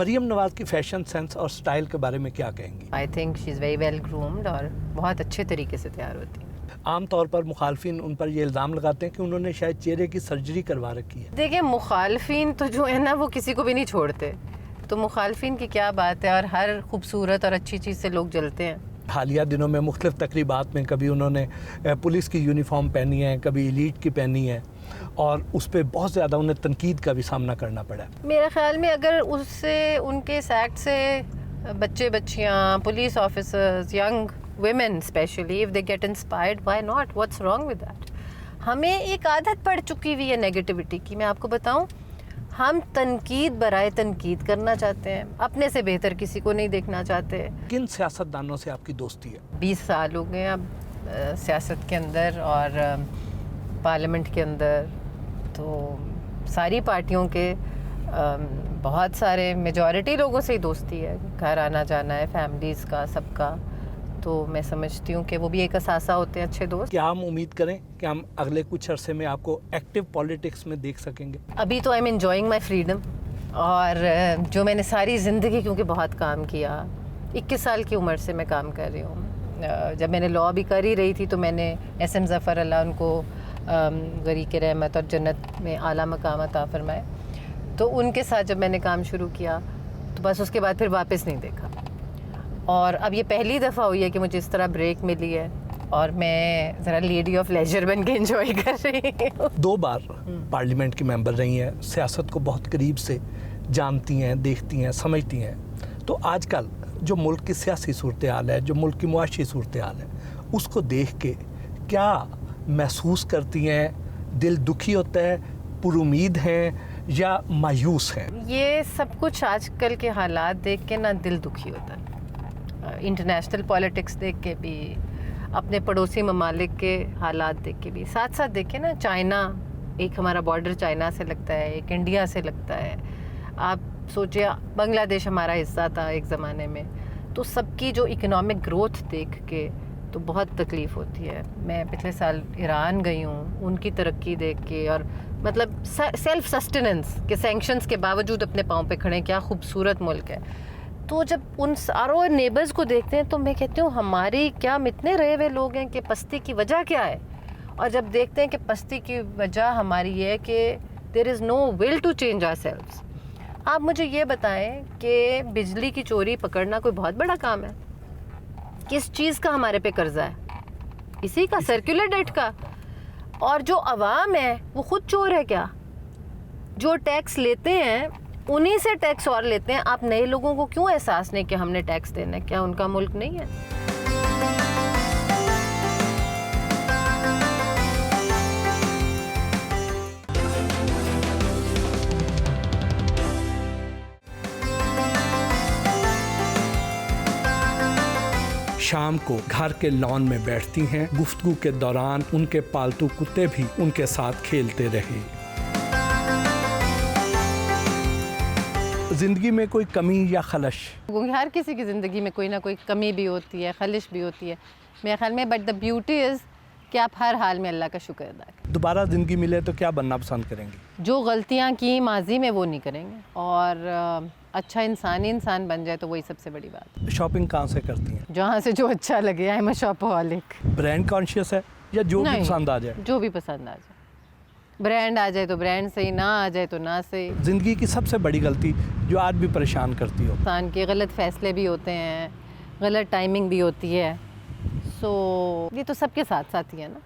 मरियम नवाज की fashion sense और style के बारे में क्या कहेंगी? I think she is very well groomed और बहुत अच्छे तरीके से तैयार होती है। आमतौर पर मुखालफिन उन पर ये इल्ज़ाम लगाते हैं कि उन्होंने शायद चेहरे की सर्जरी करवा रखी है। देखिए, मुखालफिन तो जो है ना वो किसी को भी नहीं छोड़ते, तो मुखालफिन की क्या बात है, और हर खूबसूरत और अच्छी चीज़ से लोग जलते हैं। हालिया दिनों में मुख्तलिफ तकरीबात में कभी उन्होंने पुलिस की यूनिफॉर्म पहनी है, कभी एलीट की पहनी है, और उस पर बहुत ज़्यादा उन्हें तनकीद का भी सामना करना पड़ा। मेरे ख्याल में अगर उससे उनके इस एक्ट से बच्चे बच्चियाँ, police officers, young women especially if they get inspired, why not? What's wrong with that? हमें एक आदत पड़ चुकी हुई है नेगेटिविटी की। मैं आपको बताऊं, हम तनकीद बराए तनकीद करना चाहते हैं, अपने से बेहतर किसी को नहीं देखना चाहते। किन सियासतदानों से आपकी दोस्ती है? 20 साल हो गए अब सियासत के अंदर और पार्लियामेंट के अंदर, तो सारी पार्टियों के बहुत सारे मेजॉरिटी लोगों से ही दोस्ती है, घर आना जाना है, फैमिलीज़ का, सबका। तो मैं समझती हूँ कि वो भी एक असासा होते हैं अच्छे दोस्त। क्या हम उम्मीद करें कि हम अगले कुछ अरसे में आपको एक्टिव पॉलिटिक्स में देख सकेंगे? अभी तो I am enjoying my freedom, और जो मैंने सारी ज़िंदगी क्योंकि बहुत काम किया, 21 साल की उम्र से मैं काम कर रही हूँ। जब मैंने लॉ भी कर ही रही थी तो मैंने SM ज़फ़र अल्लाह उनको ग़रीक़ रहमत और जन्नत में आला मकाम अता फ़रमाए, तो उनके साथ जब मैंने काम शुरू किया तो बस उसके बाद फिर वापस नहीं देखा। और अब ये पहली दफ़ा हुई है कि मुझे इस तरह ब्रेक मिली है और मैं ज़रा लेडी ऑफ लेजर बन के एंजॉय कर रही हूँ। 2 बार पार्लियामेंट की मेंबर रही हैं, सियासत को बहुत करीब से जानती हैं, देखती हैं, समझती हैं। तो आजकल जो मुल्क की सियासी सूरत हाल है, जो मुल्क की मुआशी सूरत हाल है, उसको देख के क्या महसूस करती हैं? दिल दुखी होता है, पुरुमीद हैं या मायूस हैं? ये सब कुछ आजकल के हालात देख के ना दिल दुखी होता है। इंटरनेशनल पॉलिटिक्स देख के भी, अपने पड़ोसी ममालिक के हालात देख के भी, साथ साथ देखें ना, चाइना, एक हमारा बॉर्डर चाइना से लगता है, एक इंडिया से लगता है। आप सोचिए, बांग्लादेश हमारा हिस्सा था एक ज़माने में, तो सबकी जो इकोनॉमिक ग्रोथ देख के तो बहुत तकलीफ़ होती है। मैं पिछले साल ईरान गई हूँ, उनकी तरक्की देख के, और मतलब सेल्फ सस्टेनेंस के सैंक्शंस के बावजूद अपने पाँव पे खड़े, क्या खूबसूरत मुल्क है। तो जब उन सारों नेबर्स को देखते हैं तो मैं कहती हूँ हमारी क्या हम इतने रहे हुए लोग हैं कि पस्ती की वजह क्या है। और जब देखते हैं कि पस्ती की वजह हमारी ये है कि there is no will to change ourselves. आप मुझे ये बताएं कि बिजली की चोरी पकड़ना कोई बहुत बड़ा काम है? किस चीज़ का हमारे पे कर्जा है? इसी का, सर्कुलर डेट का। और जो अवाम है वो खुद चोर है क्या? जो टैक्स लेते हैं उन्हीं से टैक्स और लेते हैं। आप नए लोगों को क्यों एहसास नहीं कि हमने टैक्स देना है? क्या उनका मुल्क नहीं है? शाम को घर के लॉन में बैठती हैं। गुफ्तगू के दौरान उनके पालतू कुत्ते भी उनके साथ खेलते रहे। ज़िंदगी में कोई कमी या खलश? हर किसी की ज़िंदगी में कोई ना कोई कमी भी होती है, खलिश भी होती है मेरे ख्याल में, बट द ब्यूटी इज़ कि आप हर हाल में अल्लाह का शुक्र अदा करें। दोबारा ज़िंदगी मिले तो क्या बनना पसंद करेंगी? जो गलतियाँ की माजी में वो नहीं करेंगे, और अच्छा इंसान बन जाए तो वही सबसे बड़ी बात। शॉपिंग कहाँ से करती हैं? जहाँ से जो अच्छा लगे। I am a shopaholic. Brand conscious है या जो भी पसंद आ जाए? जो भी पसंद आ जाए। ब्रांड आ जाए तो ब्रांड सही, ना आ जाए तो ना सही। ज़िंदगी की सबसे बड़ी गलती जो आज भी परेशान करती हो? इंसान के गलत फ़ैसले भी होते हैं, गलत टाइमिंग भी होती है। सो ये तो सबके साथ साथ ही है ना।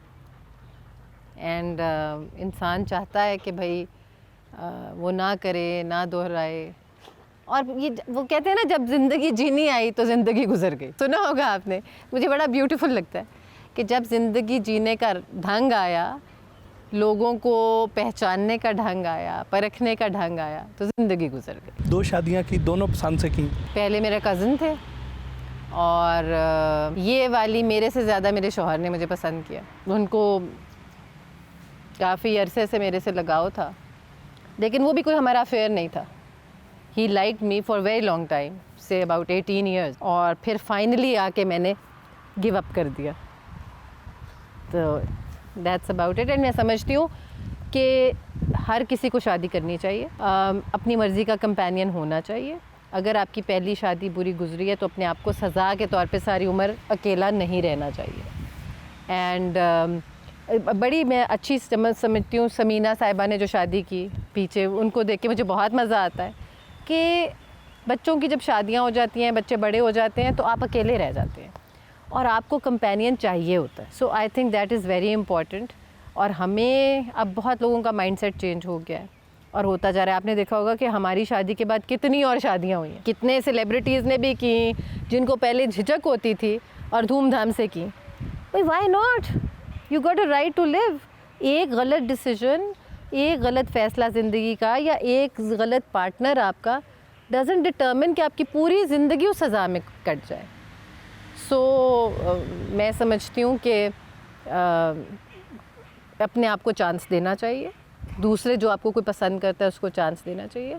एंड इंसान चाहता है कि भाई वो ना करे, ना दोहराए। और ये वो कहते हैं ना, जब ज़िंदगी जीनी आई तो ज़िंदगी गुजर गई। सुना होगा आपने। मुझे बड़ा ब्यूटीफुल लगता है कि जब ज़िंदगी जीने का ढंग आया, लोगों को पहचानने का ढंग आया, परखने का ढंग आया, तो ज़िंदगी गुजर गई। 2 शादियाँ की, दोनों पसंद से की? पहले मेरे कज़न थे, और ये वाली मेरे से ज़्यादा मेरे शौहर ने मुझे पसंद किया। उनको काफ़ी अरसे से मेरे से लगाव था, लेकिन वो भी कोई हमारा अफेयर नहीं था। He liked me for very long time, say about 18 years, और फिर फाइनली आके मैंने गिव अप कर दिया। तो दैट्स अबाउट इट। एंड मैं समझती हूँ कि हर किसी को शादी करनी चाहिए, अपनी मर्ज़ी का कंपेनियन होना चाहिए, अगर आपकी पहली शादी बुरी गुजरी है तो अपने आप को सज़ा के तौर पे सारी उम्र अकेला नहीं रहना चाहिए। एंड बड़ी मैं अच्छी समझती हूँ समीना साहिबा ने जो शादी की पीछे, उनको देख के मुझे बहुत मज़ा आता है कि बच्चों की जब शादियाँ हो जाती हैं, बच्चे बड़े हो जाते हैं तो आप अकेले रह जाते हैं और आपको कंपेनियन चाहिए होता है। So I think that is very important. और हमें अब बहुत लोगों का माइंडसेट चेंज हो गया है और होता जा रहा है। आपने देखा होगा कि हमारी शादी के बाद कितनी और शादियाँ हुई हैं, कितने सेलिब्रिटीज़ ने भी की जिनको पहले झिझक होती थी और धूमधाम से की। भाई why not, you got a right to live. एक गलत डिसीजन, एक गलत फ़ैसला ज़िंदगी का या एक गलत पार्टनर आपका डजंट डिटर्मिन कि आपकी पूरी ज़िंदगी उस सज़ा में कट जाए। सो मैं समझती हूँ कि अपने आप को चांस देना चाहिए, दूसरे जो आपको कोई पसंद करता है उसको चांस देना चाहिए,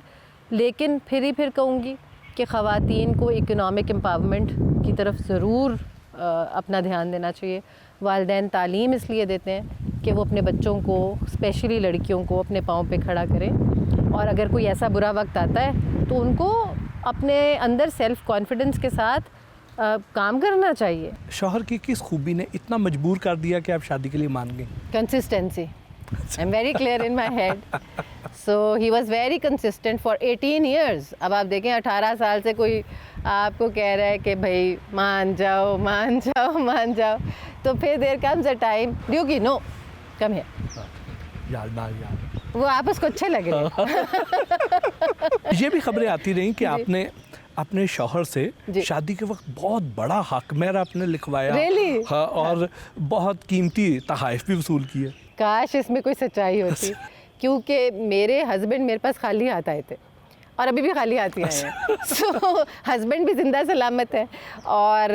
लेकिन फिर कहूँगी कि ख़वातीन को इकोनॉमिक एम्पावरमेंट की तरफ ज़रूर अपना ध्यान देना चाहिए। वालिदैन तालीम इसलिए देते हैं कि वो अपने बच्चों को, स्पेशली लड़कियों को, अपने पाँव पे खड़ा करें और अगर कोई ऐसा बुरा वक्त आता है तो उनको अपने अंदर सेल्फ़ कॉन्फिडेंस के साथ काम करना चाहिए। शौहर की किस खूबी ने इतना मजबूर कर दिया कि आप शादी के लिए मान गई? Consistency. I am very clear in my head. So he was very consistent for 18 years. अब आप देखें 18 साल से कोई आपको कह रहा है कि भाई मान जाओ मान जाओ मान जाओ, तो फिर देयर कम्स अ टाइम ड्यूगी नो कम हियर, यार वो आपस को अच्छे लगे। ये भी खबरें आती रहीं कि आपने अपने शौहर से जी। शादी के वक्त बहुत बड़ा हक मेरा आपने लिखवाया। Really? हाँ, और बहुत कीमती तोहफ़े भी वसूल किए। काश इसमें कोई सच्चाई होती, क्योंकि मेरे हस्बैंड मेरे पास खाली हाथ आए थे और अभी भी खाली हाथ ही आए हैं। सो हस्बैंड भी ज़िंदा सलामत है और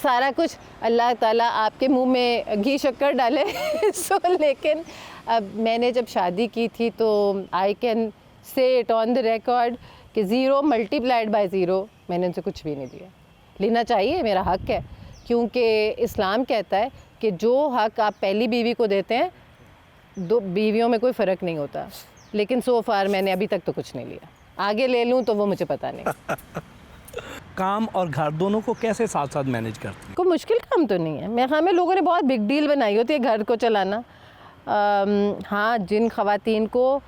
सारा कुछ अल्लाह ताला आपके मुंह में घी शक्कर डाले। सो लेकिन अब मैंने जब शादी की थी तो I can say it on the record कि 0 मल्टीप्लाइड बाय 0 मैंने उनसे कुछ भी नहीं लिया। लेना चाहिए, मेरा हक है, क्योंकि इस्लाम कहता है कि जो हक आप पहली बीवी को देते हैं, 2 बीवियों में कोई फ़र्क नहीं होता। लेकिन सो फार मैंने अभी तक तो कुछ नहीं लिया, आगे ले लूँ तो वो मुझे पता नहीं। काम और घर दोनों को कैसे साथ साथ मैनेज करती हैं? कोई मुश्किल काम तो नहीं है। हमें लोगों ने बहुत बिग डील बनाई होती है घर को चलाना। हाँ, जिन ख़वातीन को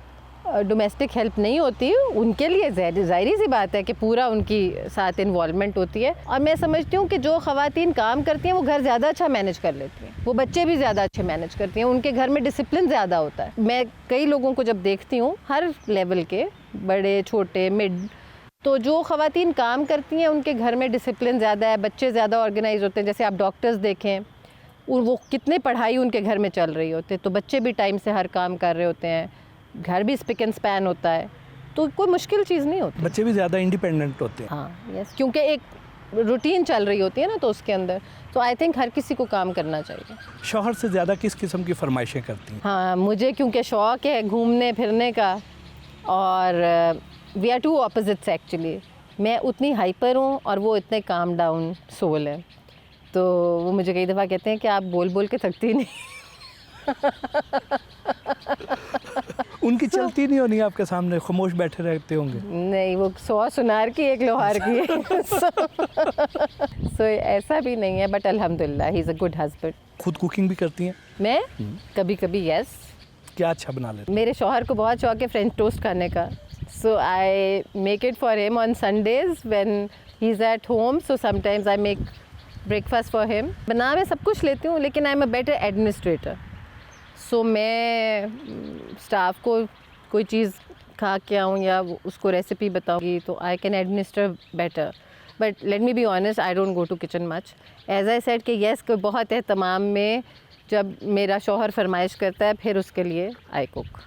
डोमेस्टिक हेल्प नहीं होती उनके लिए ज़ाहिरी सी बात है कि पूरा उनकी साथ इन्वॉल्वमेंट होती है। और मैं समझती हूँ कि जो ख़वातीन काम करती हैं वो घर ज़्यादा अच्छा मैनेज कर लेती हैं, वो बच्चे भी ज़्यादा अच्छे मैनेज करती हैं, उनके घर में डिसिप्लिन ज़्यादा होता है। मैं कई लोगों को जब देखती हूँ हर लेवल के, बड़े छोटे मिड, तो जो ख़वातीन काम करती हैं उनके घर में डिसिप्लिन ज़्यादा है, बच्चे ज़्यादा ऑर्गेनाइज होते हैं। जैसे आप डॉक्टर्स देखें, वो कितने पढ़ाई उनके घर में चल रही होती है, तो बच्चे भी टाइम से हर काम कर रहे होते हैं, घर भी स्पिक एंड स्पैन होता है, तो कोई मुश्किल चीज़ नहीं होती। बच्चे भी ज़्यादा इंडिपेंडेंट होते हैं। हाँ, यस, क्योंकि एक रूटीन चल रही होती है ना तो उसके अंदर, तो आई थिंक हर किसी को काम करना चाहिए। शौहर से ज़्यादा किस किस्म की फरमाइशें करती हैं? हाँ, मुझे क्योंकि शौक़ है घूमने फिरने का, और we are two opposites actually. मैं उतनी हाइपर हूँ और वो इतने काम डाउन सोल है, तो वो मुझे कई दफ़ा कहते हैं कि आप बोल बोल के थकती नहीं। उनकी चलती नहीं होनी आपके सामने, खामोश बैठे रहते होंगे? नहीं, वो 100 सुनार की एक लोहार की है। सो ऐसा भी नहीं है, बट अल्हम्दुलिल्लाह he is a good husband. खुद कुकिंग भी करती हैं? मैं कभी कभी यस। क्या अच्छा बना लेते हैं? मेरे शौहर को बहुत शौक है फ्रेंच टोस्ट खाने का, so I make it for him on Sundays when he is at home. So sometimes I make breakfast for him. बना मैं सब कुछ लेती हूँ, लेकिन I am a better administrator. So मैं स्टाफ को कोई चीज़ खा के आऊँ या उसको रेसिपी बताऊँगी तो I can administer better. But let me be honest, I don't go to kitchen much. As I said कि येस, कोई बहुत है तमाम में जब मेरा शौहर फरमाइश करता है फिर उसके लिए आई कुक।